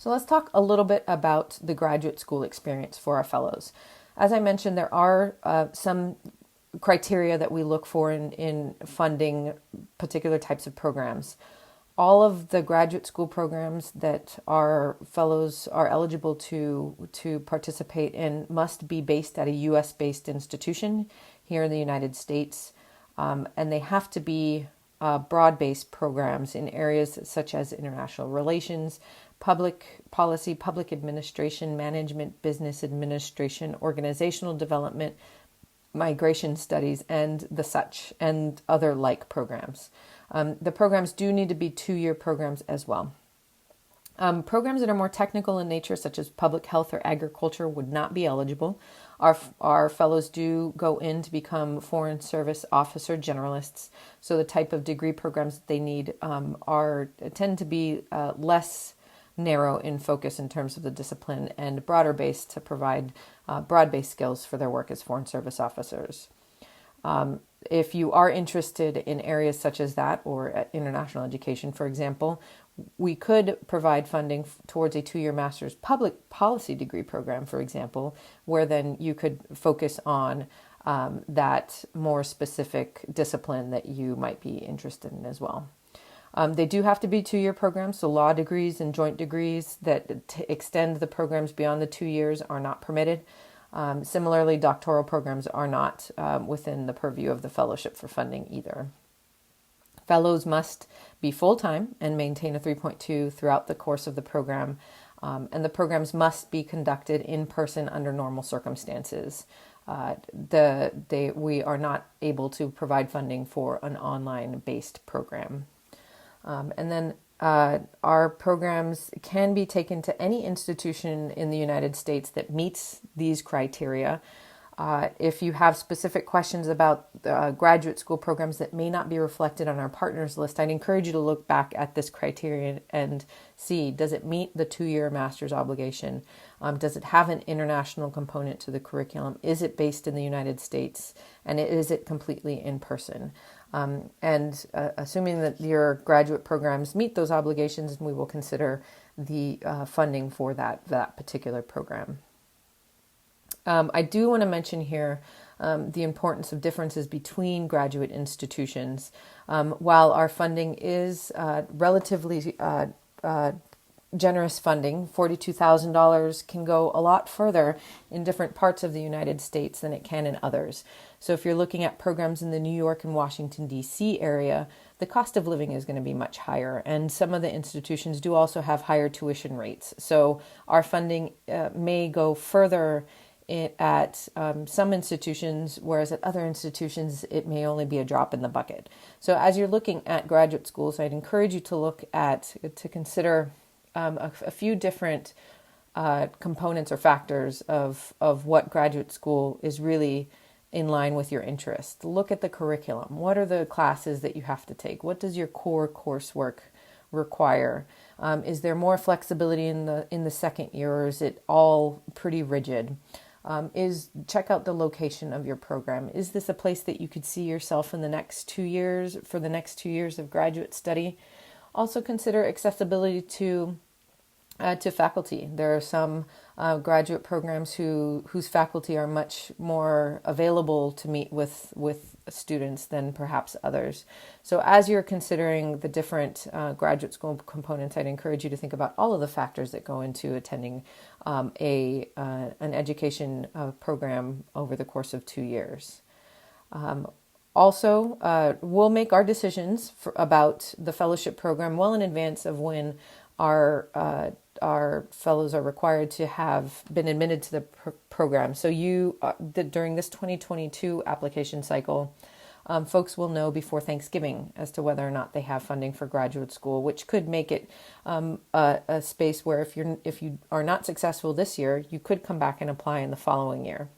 So let's talk a little bit about the graduate school experience for our fellows. As I mentioned, there are some criteria that we look for in funding particular types of programs. All of the graduate school programs that our fellows are eligible to participate in must be based at a U.S.-based institution here in the United States, and they have to be broad-based programs in areas such as international relations, public policy, public administration, management, business administration, organizational development, migration studies, and the such, and other like programs. The programs do need to be 2-year programs as well. Programs that are more technical in nature, such as public health or agriculture, would not be eligible. Our fellows do go in to become Foreign Service Officer Generalists, so the type of degree programs that they need tend to be less narrow in focus in terms of the discipline and broader based to provide broad-based skills for their work as Foreign Service officers. If you are interested in areas such as that or international education, for example, we could provide funding towards a 2-year master's public policy degree program, for example, where then you could focus on that more specific discipline that you might be interested in as well. They do have to be 2-year programs, so law degrees and joint degrees that extend the programs beyond the 2 years are not permitted. Similarly, doctoral programs are not within the purview of the fellowship for funding either. Fellows must be full-time and maintain a 3.2 throughout the course of the program, and the programs must be conducted in person under normal circumstances. We are not able to provide funding for an online-based program. And then our programs can be taken to any institution in the United States that meets these criteria. If you have specific questions about graduate school programs that may not be reflected on our partners list, I'd encourage you to look back at this criteria and see, does it meet the 2-year master's obligation? Does it have an international component to the curriculum? Is it based in the United States? And is it completely in person? Assuming that your graduate programs meet those obligations, we will consider the funding for that particular program. I do want to mention here the importance of differences between graduate institutions. While our funding is relatively generous funding, $42,000 can go a lot further in different parts of the United States than it can in others. So if you're looking at programs in the New York and Washington, D.C. area, the cost of living is going to be much higher. And some of the institutions do also have higher tuition rates. So our funding may go further at some institutions, whereas at other institutions, it may only be a drop in the bucket. So as you're looking at graduate schools, I'd encourage you to consider a few different components or factors of what graduate school is really in line with your interest. Look at the curriculum. What are the classes that you have to take? What does your core coursework require? Is there more flexibility in the second year, or is it all pretty rigid? Check out the location of your program. Is this a place that you could see yourself in the next 2 years, for the next 2 years of graduate study? Also consider accessibility to faculty. There are some graduate programs whose faculty are much more available to meet with students than perhaps others. So as you're considering the different graduate school components, I'd encourage you to think about all of the factors that go into attending an education program over the course of 2 years. Also, we'll make our decisions about the fellowship program well in advance of when our fellows are required to have been admitted to the program. So during this 2022 application cycle, folks will know before Thanksgiving as to whether or not they have funding for graduate school, which could make it a space where if you are not successful this year, you could come back and apply in the following year.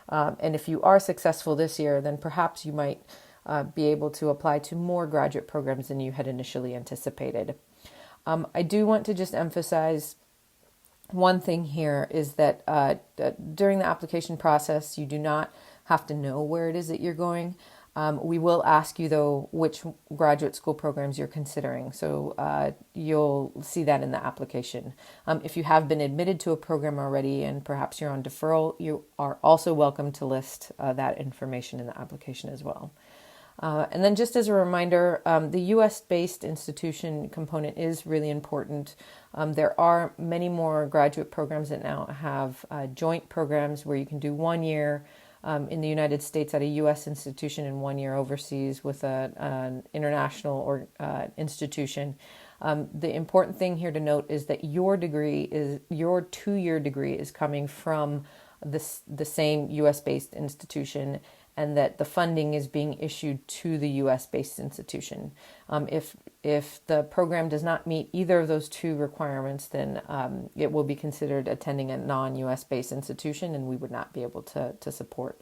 And if you are successful this year, then perhaps you might be able to apply to more graduate programs than you had initially anticipated. I do want to just emphasize one thing here is that during the application process, you do not have to know where it is that you're going. We will ask you, though, which graduate school programs you're considering. So you'll see that in the application. If you have been admitted to a program already and perhaps you're on deferral, you are also welcome to list that information in the application as well. And then just as a reminder, the U.S.-based institution component is really important. There are many more graduate programs that now have joint programs where you can do 1 year in the United States at a U.S. institution and 1 year overseas with an international institution. The important thing here to note is that your 2-year degree is coming from the same U.S.-based institution, and that the funding is being issued to the U.S.-based institution. If the program does not meet either of those two requirements, then it will be considered attending a non-U.S.-based institution, and we would not be able to support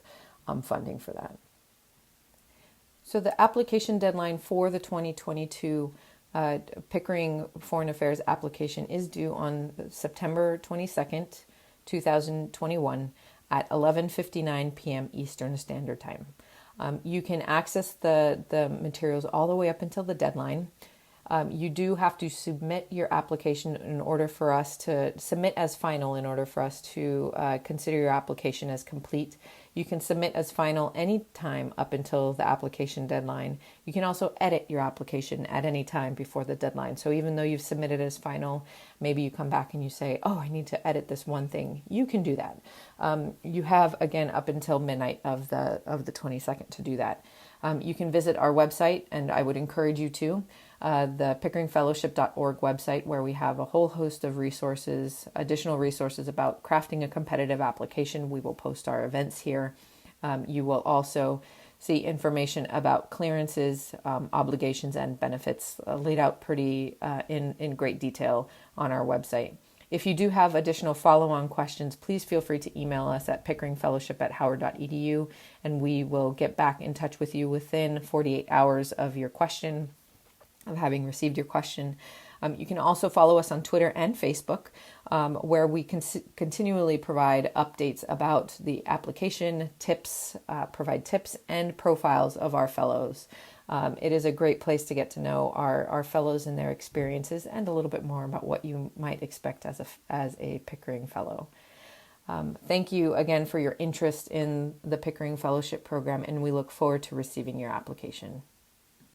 funding for that. So the application deadline for the 2022 Pickering Foreign Affairs application is due on September 22nd, 2021 at 11:59 p.m. Eastern Standard Time. You can access the materials all the way up until the deadline. You do have to submit your application in order for us to submit as final in order for us to consider your application as complete. You can submit as final any time up until the application deadline. You can also edit your application at any time before the deadline. So even though you've submitted as final, maybe you come back and you say, oh, I need to edit this one thing. You can do that. You have, again, up until midnight of the 22nd to do that. You can visit our website, and I would encourage you to, the pickeringfellowship.org website, where we have a whole host of resources, additional resources about crafting a competitive application. We will post our events here. You will also see information about clearances, obligations, and benefits laid out pretty in great detail on our website. If you do have additional follow-on questions, please feel free to email us at pickeringfellowship@howard.edu, and we will get back in touch with you within 48 hours of having received your question. You can also follow us on Twitter and Facebook, where we continually provide updates about the application, provide tips and profiles of our fellows. It is a great place to get to know our fellows and their experiences and a little bit more about what you might expect as a Pickering Fellow. Thank you again for your interest in the Pickering Fellowship program, and we look forward to receiving your application.